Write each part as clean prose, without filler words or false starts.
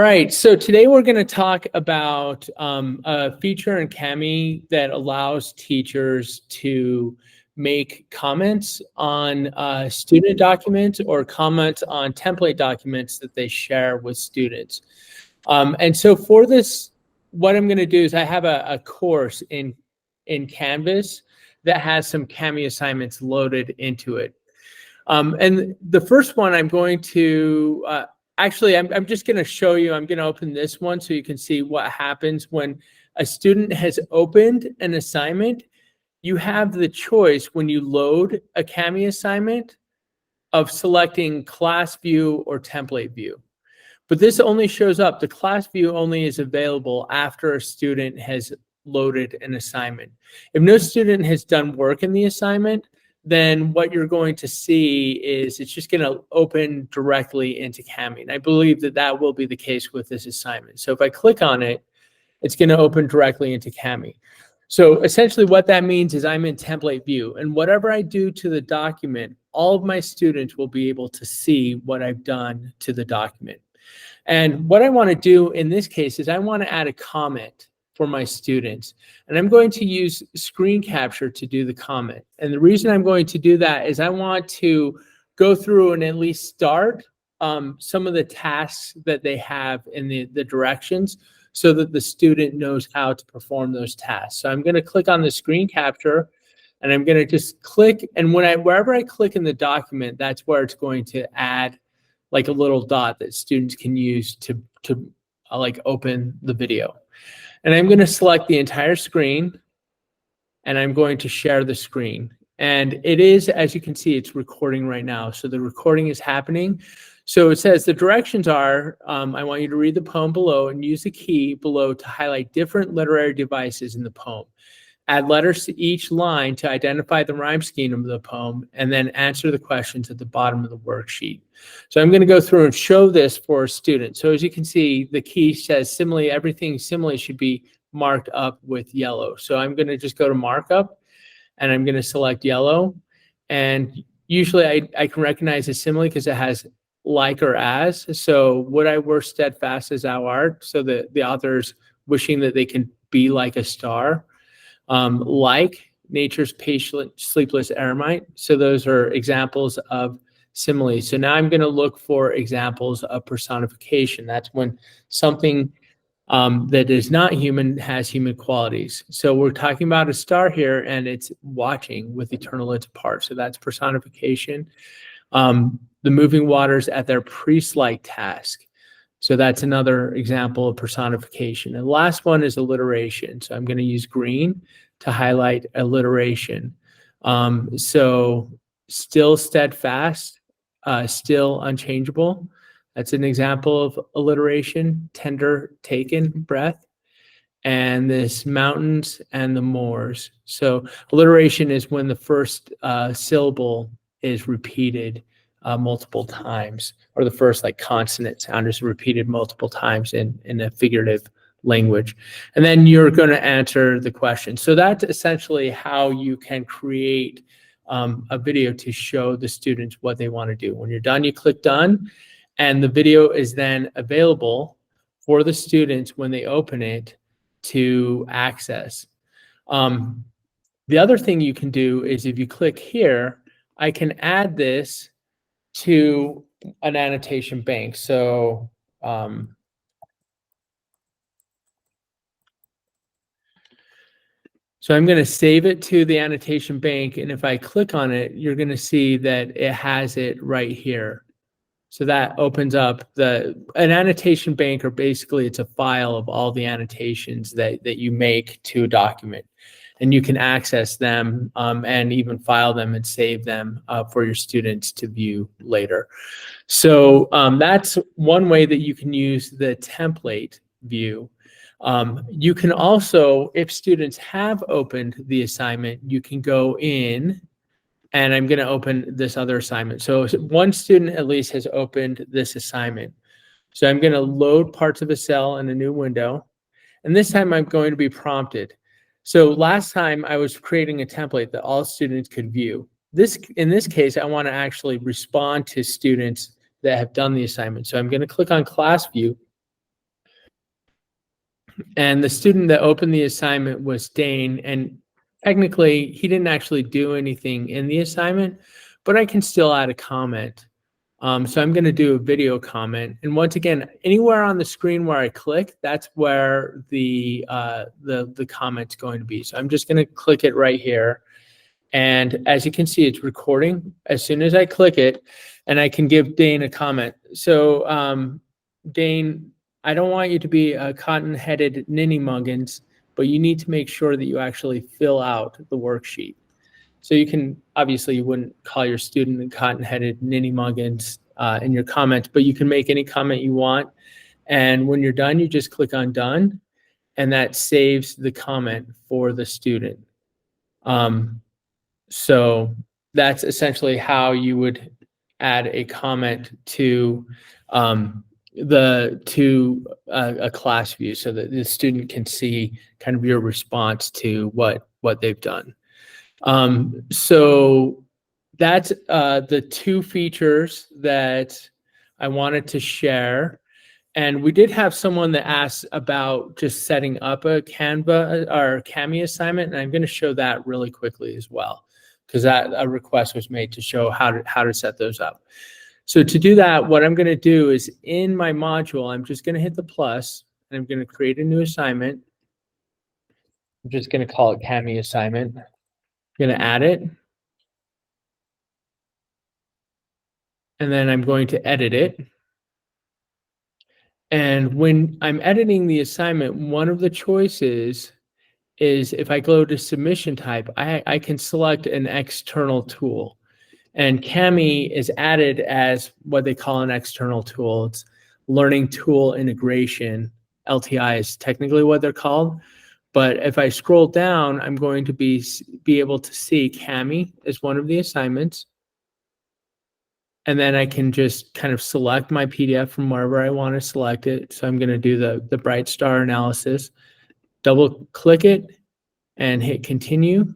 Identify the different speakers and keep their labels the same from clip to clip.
Speaker 1: right, so today we're going to talk about a feature in Kami that allows teachers to make comments on student documents or comments on template documents that they share with students. And so for this, what I'm going to do is I have a course in Canvas that has some Kami assignments loaded into it. And the first one I'm going to, actually, I'm just going to show you, I'm going to open this one so you can see what happens when a student has opened an assignment. You have the choice when you load a Kami assignment of selecting class view or template view. But this only shows up, the class view only is available after a student has loaded an assignment. If no student has done work in the assignment, then what you're going to see is it's just going to open directly into Kami. And I believe that that will be the case with this assignment. So if I click on it, it's going to open directly into Kami. So essentially what that means is I'm in template view, and whatever I do to the document, all of my students will be able to see what I've done to the document. And what I want to do in this case is I want to add a comment for my students. And I'm going to use screen capture to do the comment. And the reason I'm going to do that is I want to go through and at least start some of the tasks that they have in the directions so that the student knows how to perform those tasks. So I'm going to click on the screen capture and I'm going to just click. And wherever I click in the document, that's where it's going to add like a little dot that students can use to like open the video. And I'm going to select the entire screen and I'm going to share the screen. And it is, as you can see, it's recording right now. So the recording is happening. So it says the directions are, I want you to read the poem below and use the key below to highlight different literary devices in the poem. Add letters to each line to identify the rhyme scheme of the poem, and then answer the questions at the bottom of the worksheet. So I'm going to go through and show this for students. So as you can see, the key says simile, everything simile should be marked up with yellow. So I'm going to just go to markup, and I'm going to select yellow. And usually I can recognize a simile because it has like or as. So would I were steadfast as thou art? So the author's wishing that they can be like a star. Like nature's patient, sleepless eremite. So those are examples of similes. So now I'm going to look for examples of personification. That's when something that is not human has human qualities. So we're talking about a star here, and it's watching with eternal lids apart. So that's personification. The moving waters at their priest-like task. So that's another example of personification. And the last one is alliteration. So I'm going to use green to highlight alliteration. So still steadfast, still unchangeable. That's an example of alliteration. Tender taken breath. And this mountains and the moors. So alliteration is when the first syllable is repeated multiple times, or the first like consonant sound is repeated multiple times in a figurative language. And then you're going to answer the question. So that's essentially how you can create a video to show the students what they want to do. When you're done, you click done, and the video is then available for the students when they open it to access. The other thing you can do is if you click here, I can add this to an annotation bank. So I'm going to save it to the annotation bank, and if I click on it, you're going to see that it has it right here. So that opens up an annotation bank, or basically it's a file of all the annotations that you make to a document. And you can access them and even file them and save them for your students to view later. So that's one way that you can use the template view. You can also, if students have opened the assignment, you can go in, and I'm going to open this other assignment. So one student at least has opened this assignment. So I'm going to load parts of a cell in a new window. And this time I'm going to be prompted. So last time I was creating a template that all students could view. In this case, I want to actually respond to students that have done the assignment. So I'm going to click on class view. And the student that opened the assignment was Dane. And technically, he didn't actually do anything in the assignment, but I can still add a comment. So I'm going to do a video comment. And once again, anywhere on the screen where I click, that's where the comment's going to be. So I'm just going to click it right here. And as you can see, it's recording as soon as I click it, and I can give Dane a comment. So Dane, I don't want you to be a cotton-headed ninny muggins, but you need to make sure that you actually fill out the worksheet. So you can, obviously you wouldn't call your student a cotton-headed ninny muggins in your comments, but you can make any comment you want. And when you're done, you just click on done, and that saves the comment for the student. So that's essentially how you would add a comment to a class view, so that the student can see kind of your response to what they've done. So that's the two features that I wanted to share. And we did have someone that asked about just setting up a Canva or Kami assignment, and I'm going to show that really quickly as well, because that a request was made to show how to set those up. So to do that, what I'm going to do is in my module, I'm just going to hit the plus, and I'm going to create a new assignment. I'm just going to call it Kami assignment. I'm going to add it, and then I'm going to edit it. And when I'm editing the assignment, one of the choices is if I go to submission type, I can select an external tool. And Kami is added as what they call an external tool. It's Learning Tool Integration. LTI is technically what they're called. But if I scroll down, I'm going to be able to see Kami as one of the assignments. And then I can just kind of select my PDF from wherever I want to select it. So I'm going to do the bright star analysis, double click it and hit continue.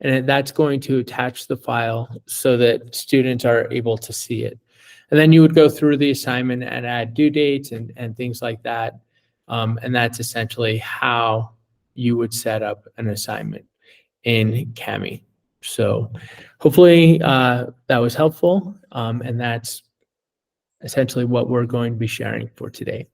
Speaker 1: And that's going to attach the file so that students are able to see it. And then you would go through the assignment and add due dates and things like that. And that's essentially how you would set up an assignment in Kami. So hopefully that was helpful. And that's essentially what we're going to be sharing for today.